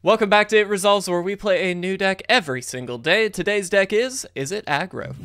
Welcome back to It Resolves, where we play a new deck every single day. Today's deck is Izzet Aggro.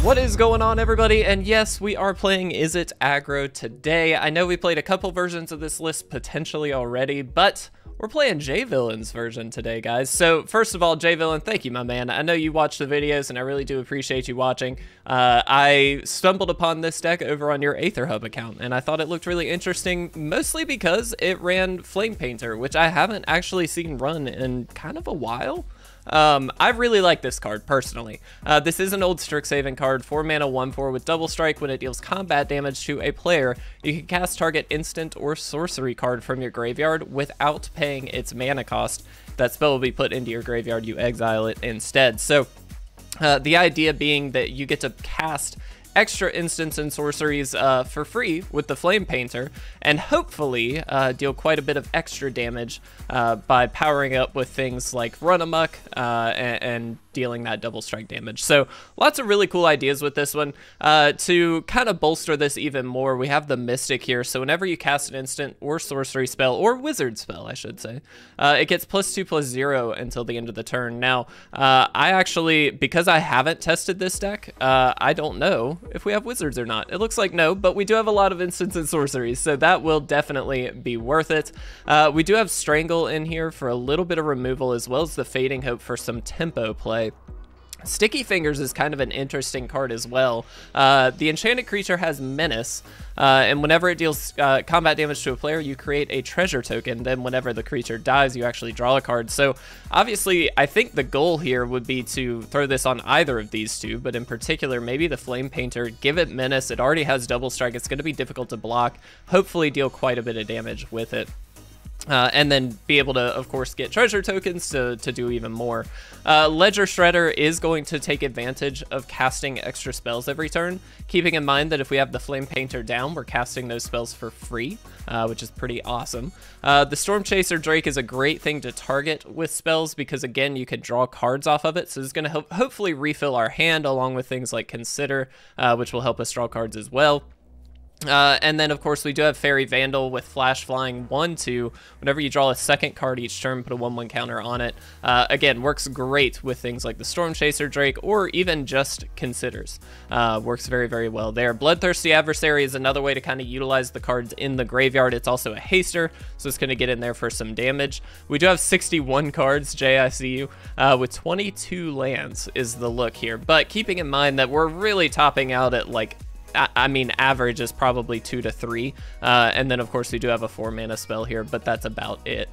What is going on, everybody? And yes, we are playing Izzet Aggro today. I know we played a couple versions of this list potentially already, but we're playing J-Villain's version today, guys. So first of all, J-Villain, thank you, my man. I know you watch the videos, and I really do appreciate you watching. I stumbled upon this deck over on your Aether Hub account, and I thought it looked really interesting, mostly because it ran Flame Painter, which I haven't actually seen run in kind of a while. I really like this card, personally. This is an old Strixhaven card, 4 mana 1/4 with double strike. When it deals combat damage to a player, you can cast target instant or sorcery card from your graveyard without paying its mana cost. That spell will be put into your graveyard, you exile it instead. So, the idea being that you get to cast extra instants and sorceries for free with the Flame Painter, and hopefully deal quite a bit of extra damage by powering up with things like Run Amok and dealing that double strike damage. So lots of really cool ideas with this one. To kind of bolster this even more, we have the Mystic here. So whenever you cast an instant or sorcery spell, or wizard spell, I should say, it gets +2/+0 until the end of the turn. Now, I actually, because I haven't tested this deck, I don't know if we have wizards or not. It looks like no, but we do have a lot of instants and sorceries, so that will definitely be worth it. We do have Strangle in here for a little bit of removal, as well as the Fading Hope for some tempo play. Sticky Fingers is kind of an interesting card as well. The enchanted creature has Menace, and whenever it deals combat damage to a player, you create a treasure token. Then whenever the creature dies, you actually draw a card. So obviously, I think the goal here would be to throw this on either of these two, but in particular, maybe the Flame Painter. Give it Menace. It already has double strike. It's going to be difficult to block. Hopefully deal quite a bit of damage with it. And then be able to, of course, get treasure tokens to do even more. Ledger Shredder is going to take advantage of casting extra spells every turn, keeping in mind that if we have the Flame Painter down, we're casting those spells for free, which is pretty awesome. The Storm Chaser Drake is a great thing to target with spells because, again, you can draw cards off of it, so it's going to hopefully refill our hand along with things like Consider, which will help us draw cards as well. And then, of course, we do have Fairy Vandal with Flash Flying 1/2. Whenever you draw a second card each turn, put a 1/1 counter on it. Again, works great with things like the Storm Chaser Drake or even just Considers. Works very, very well there. Bloodthirsty Adversary is another way to kind of utilize the cards in the graveyard. It's also a haster, so it's going to get in there for some damage. We do have 61 cards, Jay, I see you, with 22 lands is the look here. But keeping in mind that we're really topping out at, like, I mean, average is probably 2 to 3, and then of course we do have a 4 mana spell here, but that's about it.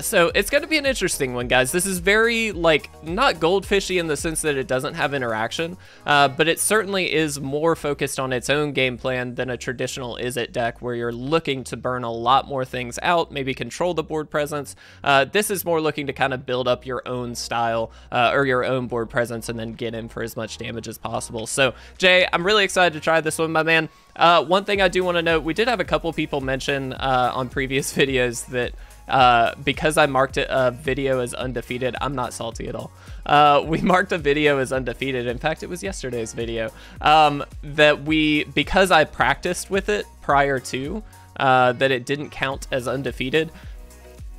So it's going to be an interesting one, guys. This is very, like, not goldfishy in the sense that it doesn't have interaction, but it certainly is more focused on its own game plan than a traditional Izzet deck where you're looking to burn a lot more things out, maybe control the board presence. This is more looking to kind of build up your own style or your own board presence and then get in for as much damage as possible. So Jay, I'm really excited to try this one, my man. One thing I do want to note, we did have a couple people mention on previous videos that because I marked a video as undefeated, I'm not salty at all. We marked a video as undefeated. In fact, it was yesterday's video. Because I practiced with it prior to, that it didn't count as undefeated.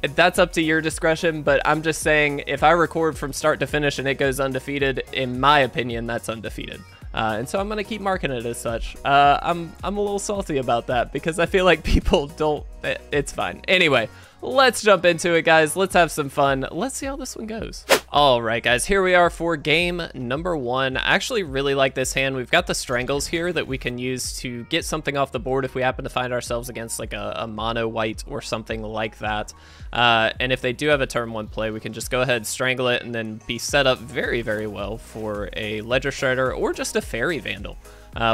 That's up to your discretion, but I'm just saying, if I record from start to finish and it goes undefeated, in my opinion, that's undefeated. And so I'm going to keep marking it as such. I'm a little salty about that because I feel like people don't... It's fine. Anyway, let's jump into it, guys. Let's have some fun. Let's see how this one goes. All right, guys, here we are for game number 1. I actually really like this hand. We've got the Strangles here that we can use to get something off the board if we happen to find ourselves against like a mono white or something like that. And if they do have a turn 1 play, we can just go ahead, strangle it, and then be set up very, very well for a Ledger Shredder or just a Fairy Vandal.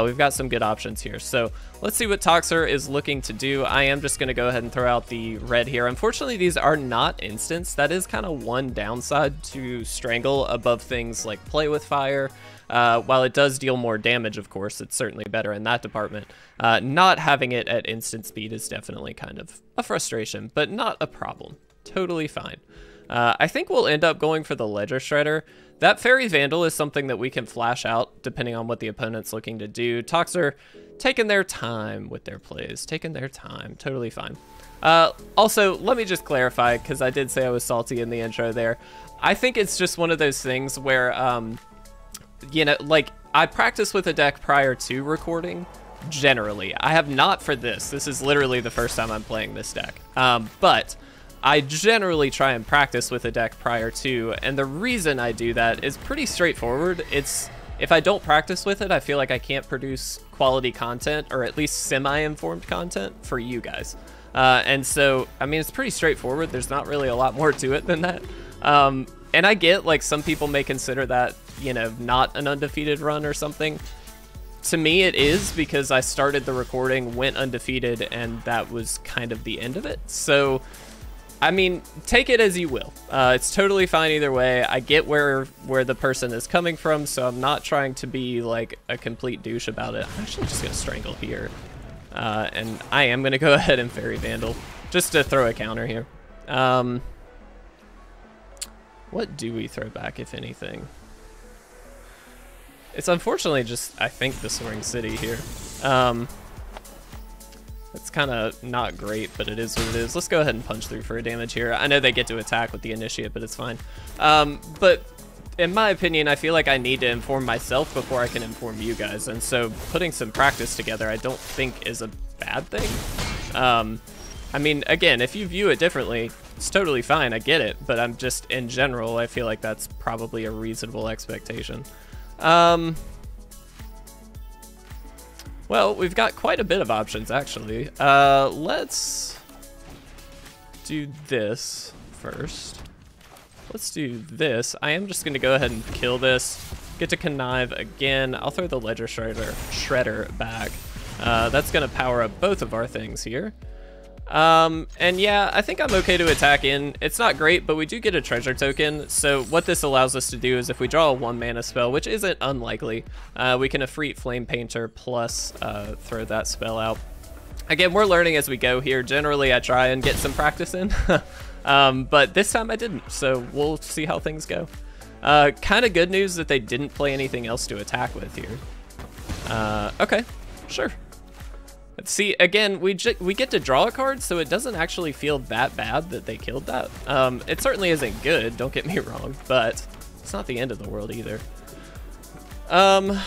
We've got some good options here. So let's see what Toxer is looking to do. I am just going to go ahead and throw out the red here. Unfortunately, these are not instants. That is kind of one downside to Strangle above things like Play with Fire. While it does deal more damage, of course, it's certainly better in that department. Not having it at instant speed is definitely kind of a frustration, but not a problem. Totally fine. I think we'll end up going for the Ledger Shredder. That Fairy Vandal is something that we can flash out depending on what the opponent's looking to do. Toxer taking their time with their plays, taking their time, totally fine. Also, let me just clarify, because I did say I was salty in the intro there. I think it's just one of those things where, you know, like, I practice with a deck prior to recording, generally. I have not for this. This is literally the first time I'm playing this deck. But I generally try and practice with a deck prior to, and the reason I do that is pretty straightforward. It's, if I don't practice with it, I feel like I can't produce quality content, or at least semi-informed content for you guys. And so, I mean, it's pretty straightforward. There's not really a lot more to it than that. And I get, like, some people may consider that, you know, not an undefeated run or something. To me, it is, because I started the recording, went undefeated, and that was kind of the end of it. So, I mean, take it as you will. It's totally fine either way. I get where the person is coming from, so I'm not trying to be, like, a complete douche about it. I'm actually just going to strangle here. And I am going to go ahead and Fairy Vandal, just to throw a counter here. What do we throw back, if anything? It's unfortunately just, I think, the Soaring City here. It's kind of not great, but it is what it is. Let's go ahead and punch through for a damage here. I know they get to attack with the Initiate, but it's fine. But in my opinion, I feel like I need to inform myself before I can inform you guys. And so putting some practice together, I don't think is a bad thing. I mean, again, if you view it differently, it's totally fine. I get it. But I'm just, in general, I feel like that's probably a reasonable expectation. Well, we've got quite a bit of options, actually. Let's do this first. Let's do this. I am just going to go ahead and kill this. Get to connive again. I'll throw the Ledger Shredder back. That's going to power up both of our things here. And yeah, I think I'm okay to attack in. It's not great, but we do get a treasure token. So what this allows us to do is if we draw a 1-mana spell, which isn't unlikely, we can Efreet Flame Painter plus throw that spell out. Again, we're learning as we go here. Generally, I try and get some practice in, but this time I didn't. So we'll see how things go. Kind of good news that they didn't play anything else to attack with here. Okay, sure. See, again, we get to draw a card, so it doesn't actually feel that bad that they killed that. It certainly isn't good, don't get me wrong, but it's not the end of the world either. I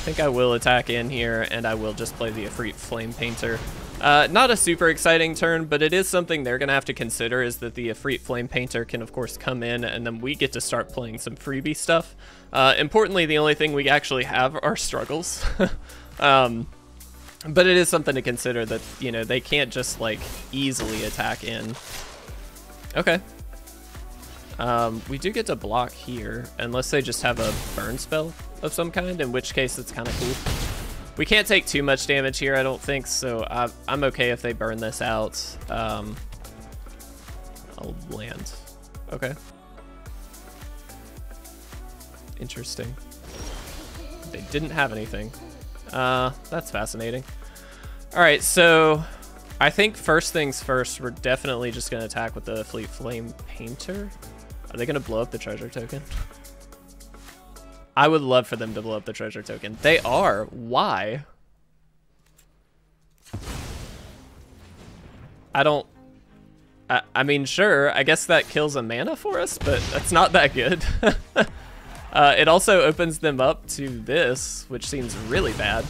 think I will attack in here, and I will just play the Efreet Flame Painter. Not a super exciting turn, but it is something they're going to have to consider, is that the Efreet Flame Painter can, of course, come in, and then we get to start playing some freebie stuff. Importantly, the only thing we actually have are struggles. But it is something to consider that, you know, they can't just, like, easily attack in. Okay. We do get to block here, unless they just have a burn spell of some kind, in which case it's kind of cool. We can't take too much damage here, I don't think, so I'm okay if they burn this out. I'll land. Okay. Interesting. They didn't have anything. That's fascinating. Alright, so I think first things first, we're definitely just going to attack with the Efreet Flame Painter. Are they going to blow up the treasure token? I would love for them to blow up the treasure token. They are. Why? I mean, sure, I guess that kills a mana for us, but that's not that good. It also opens them up to this, which seems really bad.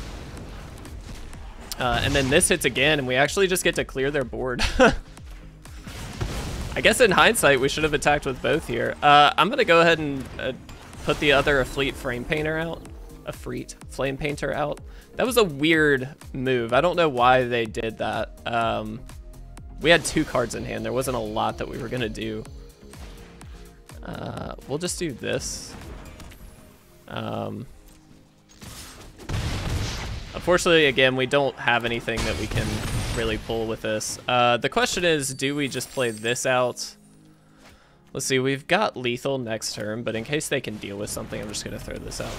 And then this hits again, and we actually just get to clear their board. I guess in hindsight, we should have attacked with both here. I'm going to go ahead and put the other Efreet Flame Painter out. Efreet Flame Painter out. That was a weird move. I don't know why they did that. We had 2 cards in hand. There wasn't a lot that we were going to do. We'll just do this. Unfortunately, again, we don't have anything that we can really pull with this. The question is, do we just play this out? Let's see, we've got lethal next turn, but in case they can deal with something, I'm just going to throw this out.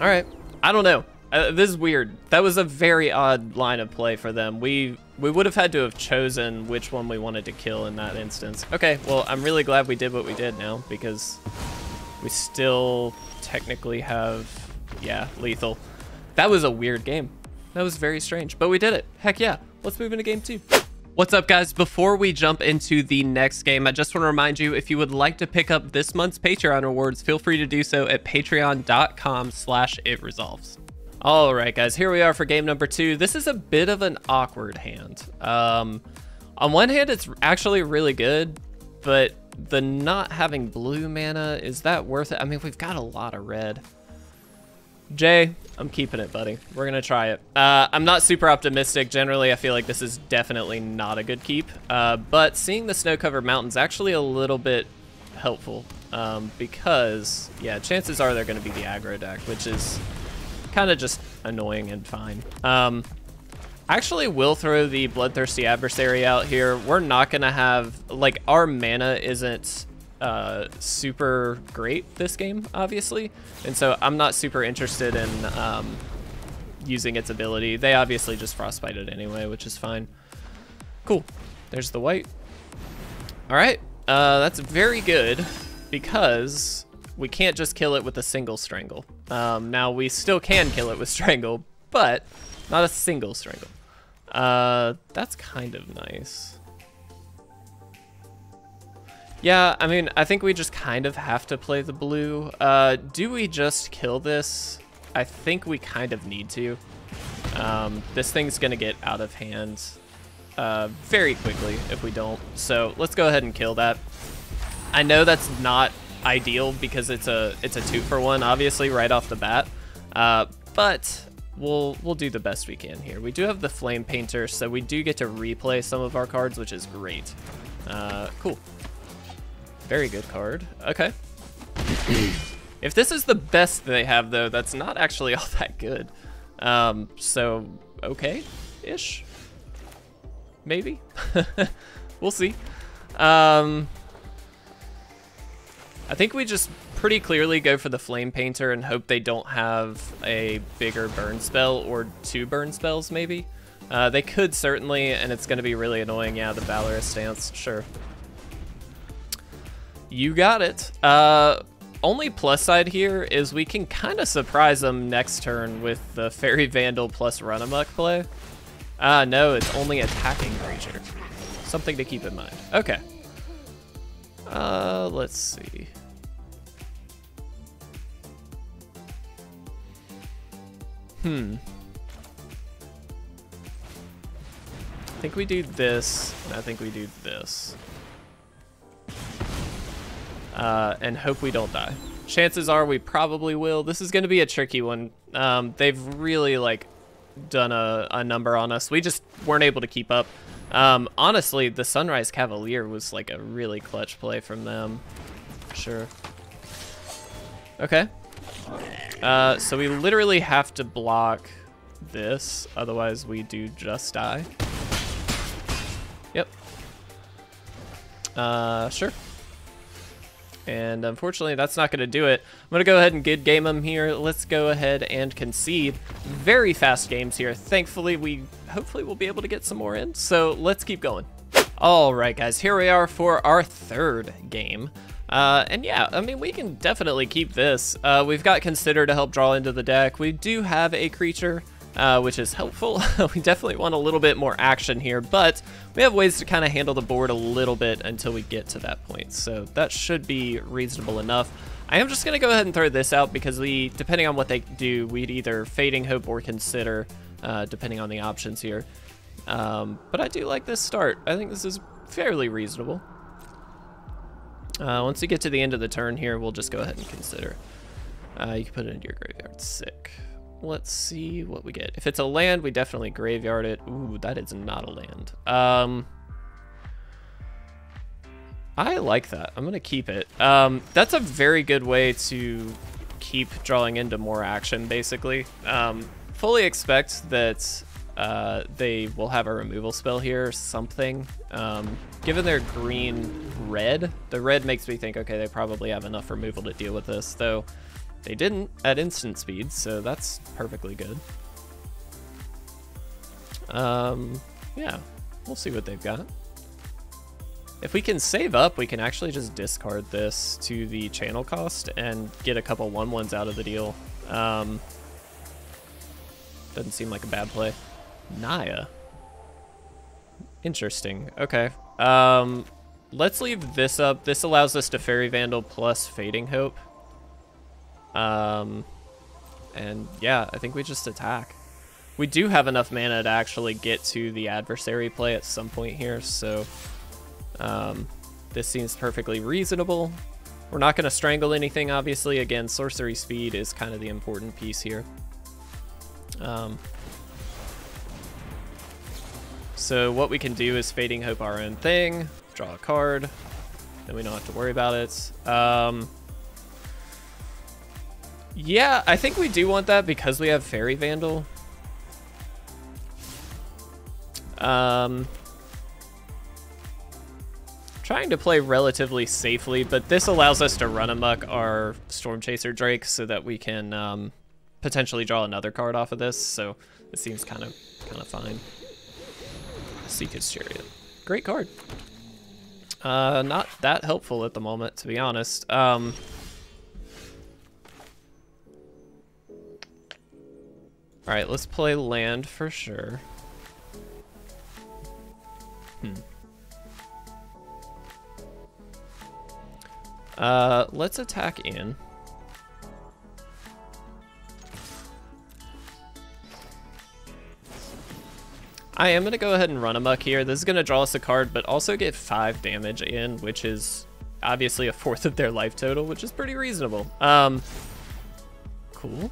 All right. I don't know. This is weird. That was a very odd line of play for them. We would have had to have chosen which one we wanted to kill in that instance. Okay, well, I'm really glad we did what we did now, because we still technically have, yeah, lethal. That was a weird game. That was very strange, but we did it. Heck yeah. Let's move into game 2. What's up, guys? Before we jump into the next game, I just want to remind you, if you would like to pick up this month's Patreon rewards, feel free to do so at patreon.com/itresolves. All right, guys, here we are for game number 2. This is a bit of an awkward hand. On one hand, it's actually really good, but the not having blue mana, is that worth it? I mean, we've got a lot of red. Jay, I'm keeping it, buddy. We're gonna try it. I'm not super optimistic. Generally, I feel like this is definitely not a good keep, but seeing the snow-covered mountains actually a little bit helpful, because, yeah, chances are they're gonna be the aggro deck, which is kind of just annoying and fine. Actually will throw the Bloodthirsty Adversary out here. We're not gonna have, like, our mana isn't super great this game, obviously, and so I'm not super interested in using its ability. They obviously just frostbite it anyway, which is fine. Cool. There's the white. All right, that's very good because we can't just kill it with a single strangle. Now we still can kill it with strangle, but not a single strangle. That's kind of nice. Yeah, I mean, I think we just kind of have to play the blue. Do we just kill this? I think we kind of need to. This thing's gonna get out of hand very quickly if we don't. So let's go ahead and kill that. I know that's not ideal because it's a 2-for-1, obviously, right off the bat. But we'll do the best we can here. We do have the Flame Painter, so we do get to replay some of our cards, which is great. Cool. Very good card. Okay. If this is the best they have, though, that's not actually all that good. So, okay-ish? Maybe? We'll see. I think we just pretty clearly go for the Flame Painter and hope they don't have a bigger burn spell or 2 burn spells, maybe. They could certainly, and it's going to be really annoying. Yeah, the Valorous stance, sure. You got it. Only plus side here is we can kind of surprise them next turn with the Fairy Vandal plus Run Amok play. No, it's only attacking creature. Something to keep in mind. Okay. Let's see. I think we do this, and I think we do this. And hope we don't die. Chances are we probably will. This is going to be a tricky one. They've really, like, done a number on us. We just weren't able to keep up. Honestly, the Sunrise Cavalier was, like, a really clutch play from them. Sure. Okay. So we literally have to block this, otherwise we do just die. Yep. Sure. And unfortunately, that's not going to do it. I'm going to go ahead and good game them here. Let's go ahead and concede. Very fast games here. Thankfully, hopefully we'll be able to get some more in. So let's keep going. All right, guys, here we are for our 3rd game. And yeah, I mean, we can definitely keep this. We've got Consider to help draw into the deck. We do have a creature, which is helpful. We definitely want a little bit more action here, but we have ways to kind of handle the board a little bit until we get to that point. So that should be reasonable enough. I am just going to go ahead and throw this out because depending on what they do, we'd either Fading Hope or Consider, depending on the options here. But I do like this start. I think this is fairly reasonable. Once you get to the end of the turn here, we'll just go ahead and Consider. You can put it into your graveyard. Sick. Let's see what we get. If it's a land, we definitely graveyard it. Ooh, that is not a land. I like that. I'm going to keep it. That's a very good way to keep drawing into more action, basically. Fully expect that they will have a removal spell here or something. Given their green-red, the red makes me think, okay, they probably have enough removal to deal with this, though they didn't at instant speed, so that's perfectly good. Yeah, we'll see what they've got. If we can save up, we can actually just discard this to the channel cost and get a couple 1/1s out of the deal. Doesn't seem like a bad play. Naya. Interesting. Okay. Let's leave this up. This allows us to Fairy Vandal plus Fading Hope. And yeah, I think we just attack. We do have enough mana to actually get to the adversary play at some point here, so this seems perfectly reasonable. We're not going to strangle anything, obviously. Again, sorcery speed is kind of the important piece here. So what we can do is Fading Hope our own thing, draw a card, then we don't have to worry about it. Yeah, I think we do want that because we have Fairy Vandal. Trying to play relatively safely, but this allows us to run amok our Storm Chaser Drake so that we can potentially draw another card off of this. So it seems kind of fine. Seeker's Chariot, great card. Not that helpful at the moment, to be honest. All right, let's play land for sure. Let's attack in. I am going to go ahead and run amok here. This is going to draw us a card, but also get 5 damage in, which is obviously a fourth of their life total, which is pretty reasonable. Cool.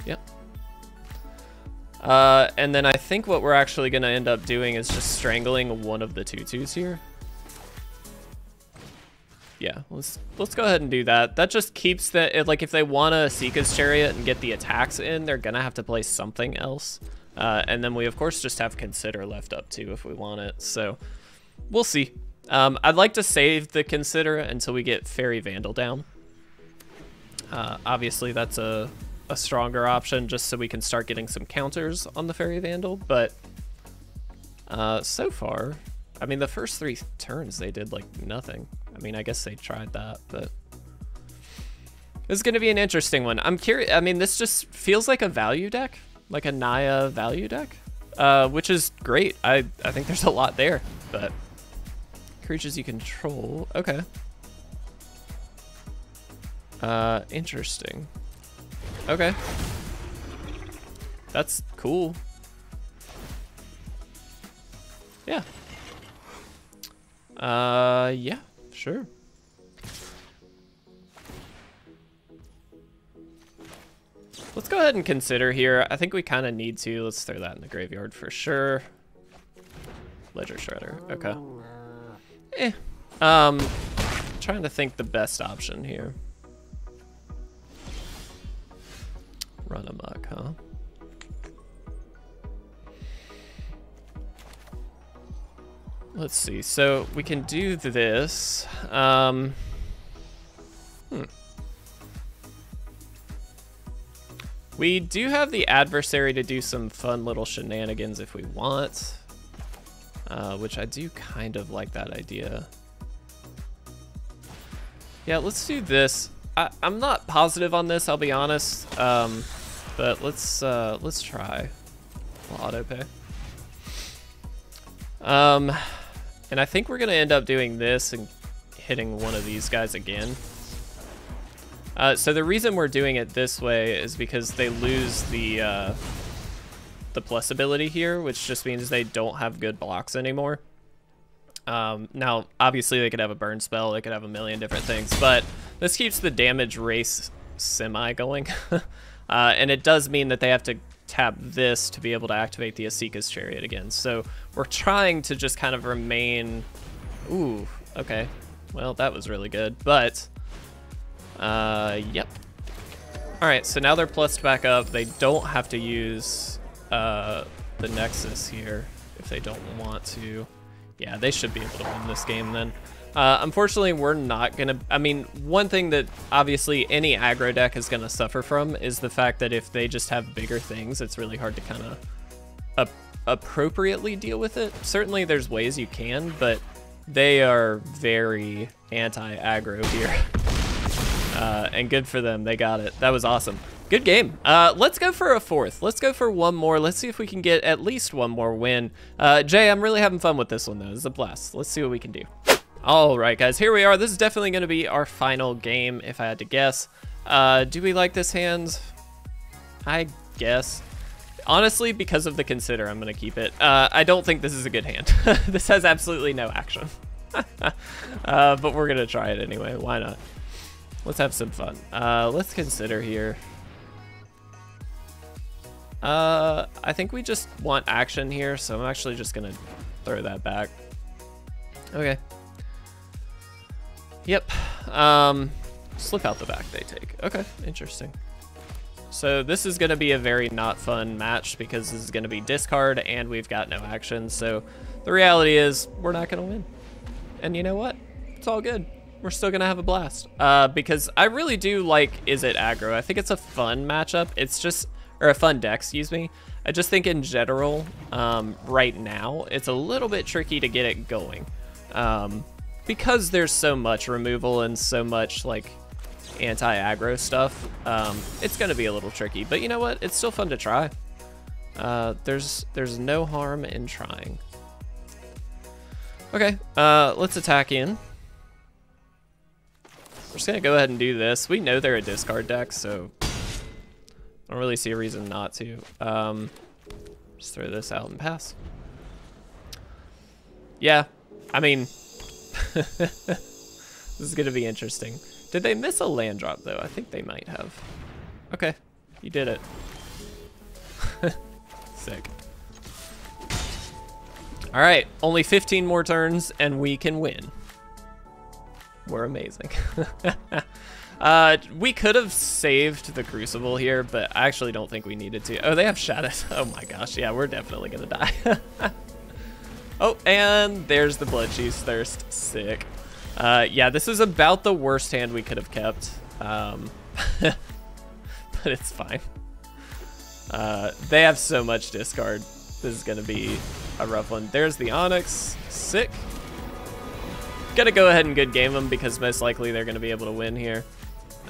Yep. And then I think what we're actually going to end up doing is just strangling one of the 2/2s here. Yeah, let's go ahead and do that. That just keeps the, like, if they want to Seeka's Chariot and get the attacks in, they're gonna have to play something else. And then we of course just have Consider left up too if we want it. So we'll see. I'd like to save the Consider until we get Fairy Vandal down. Obviously that's a stronger option just so we can start getting some counters on the Fairy Vandal, but so far, I mean, the first 3 turns they did like nothing. I mean, I guess they tried that, but this is going to be an interesting one. I'm curious. I mean, this just feels like a value deck, like a Naya value deck, which is great. I think there's a lot there, but creatures you control. Okay. Interesting. Okay. That's cool. Yeah. Yeah, sure. Let's go ahead and Consider here. I think we kind of need to. Let's throw that in the graveyard for sure. Ledger Shredder. Okay. Trying to think the best option here. Run amok, huh? Let's see. So we can do this. We do have the adversary to do some fun little shenanigans if we want, which I do kind of like that idea. Yeah, let's do this. I'm not positive on this, I'll be honest, but let's try. We'll auto pay. And I think we're gonna end up doing this and hitting one of these guys again. So the reason we're doing it this way is because they lose the plus ability here, which just means they don't have good blocks anymore. Now, obviously they could have a burn spell, they could have a million different things, but this keeps the damage race semi going. And it does mean that they have to tap this to be able to activate the Asika's Chariot again. So we're trying to just kind of remain... Ooh, okay. Well, that was really good, but... Yep. Alright, so now they're plussed back up. They don't have to use the Nexus here if they don't want to. Yeah, they should be able to win this game then. Unfortunately, we're not gonna... I mean, one thing that obviously any aggro deck is gonna suffer from is the fact that if they just have bigger things, it's really hard to kind of appropriately deal with it. Certainly there's ways you can, but they are very anti-aggro here. And good for them, they got it. That was awesome. Good game. Let's go for a fourth. Let's go for one more. Let's see if we can get at least one more win. Jay, I'm really having fun with this one, though. This is a blast. Let's see what we can do. All right, guys, here we are. This is definitely going to be our final game, if I had to guess. Do we like this hand? I guess. Honestly, because of the consider, I'm going to keep it. I don't think this is a good hand. This has absolutely no action. But we're going to try it anyway. Why not? Let's have some fun. Let's consider here. I think we just want action here, so I'm actually just going to throw that back. Okay. Yep. Slip out the back they take. Okay, interesting. So this is going to be a very not fun match because this is going to be discard and we've got no action. So the reality is we're not going to win. And you know what? It's all good. We're still going to have a blast because I really do like Izzet Aggro. I think it's a fun matchup. It's just, or a fun deck, excuse me. I just think in general, right now, it's a little bit tricky to get it going. Because there's so much removal and so much like anti-aggro stuff, it's gonna be a little tricky, but you know what? It's still fun to try. There's no harm in trying. Okay, let's attack in. We're just gonna go ahead and do this. We know they're a discard deck, so I don't really see a reason not to. Just throw this out and pass. Yeah, I mean, this is gonna be interesting. Did they miss a land drop though? I think they might have. Okay, you did it. Sick. All right, only 15 more turns and we can win. We're amazing. We could have saved the Crucible here, but I actually don't think we needed to. Oh, they have Shadows. Oh my gosh, yeah, we're definitely gonna die. Oh, and there's the Bloodchief's Thirst. Sick. Yeah, this is about the worst hand we could have kept. But it's fine. They have so much discard. This is gonna be a rough one. There's the Onyx. Sick. Gonna go ahead and good game them because most likely they're gonna be able to win here.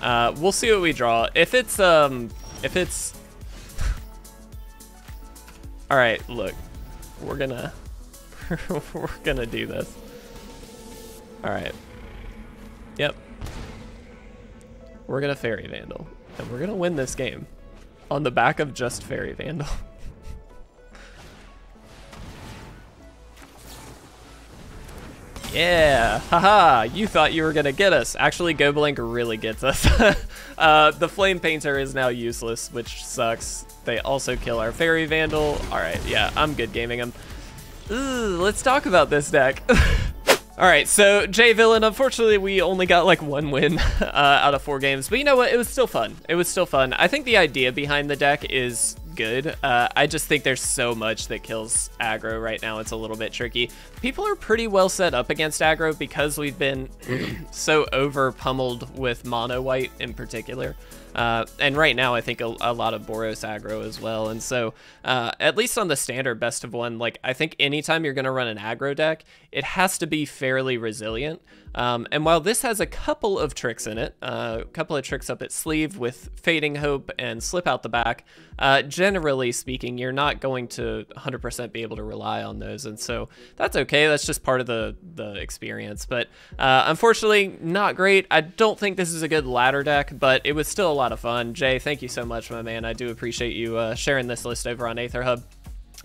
We'll see what we draw. If it's all right, look, we're gonna we're gonna do this. All right. Yep. We're gonna Fairy Vandal, and we're gonna win this game on the back of just Fairy Vandal. Yeah, haha, you thought you were gonna get us. Actually, Goblink really gets us. The Flame Painter is now useless, which sucks. They also kill our Fairy Vandal. All right, yeah, I'm good gaming him. Ooh, let's talk about this deck. All right, so J Villain, unfortunately, we only got like one win out of 4 games, but you know what? It was still fun. It was still fun. I think the idea behind the deck is good. I just think there's so much that kills aggro right now. It's a little bit tricky. People are pretty well set up against aggro because we've been so over pummeled with mono white in particular. And right now, I think a lot of Boros aggro as well. And so, at least on the standard best of one, like I think anytime you're going to run an aggro deck, it has to be fairly resilient. And while this has a couple of tricks in it, a couple of tricks up its sleeve with Fading Hope and Slip Out the Back, generally speaking, you're not going to 100% be able to rely on those. And so that's okay. That's just part of the experience. But unfortunately, not great. I don't think this is a good ladder deck, but it was still a lot of fun. Jay, thank you so much, my man. I do appreciate you sharing this list over on Aether Hub.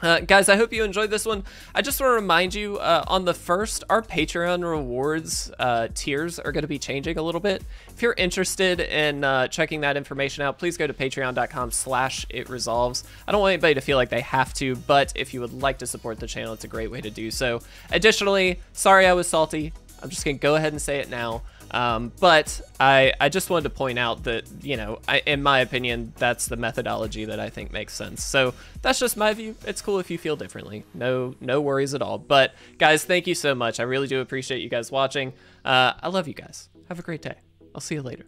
Guys, I hope you enjoyed this one. I just want to remind you, on the first, our Patreon rewards tiers are going to be changing a little bit. If you're interested in checking that information out, please go to patreon.com/itresolves. I don't want anybody to feel like they have to, but if you would like to support the channel, it's a great way to do so. Additionally, sorry I was salty. I'm just going to go ahead and say it now. But I just wanted to point out that, you know, in my opinion, that's the methodology that I think makes sense. So that's just my view. It's cool if you feel differently. No worries at all. But guys, thank you so much. I really do appreciate you guys watching. I love you guys. Have a great day. I'll see you later.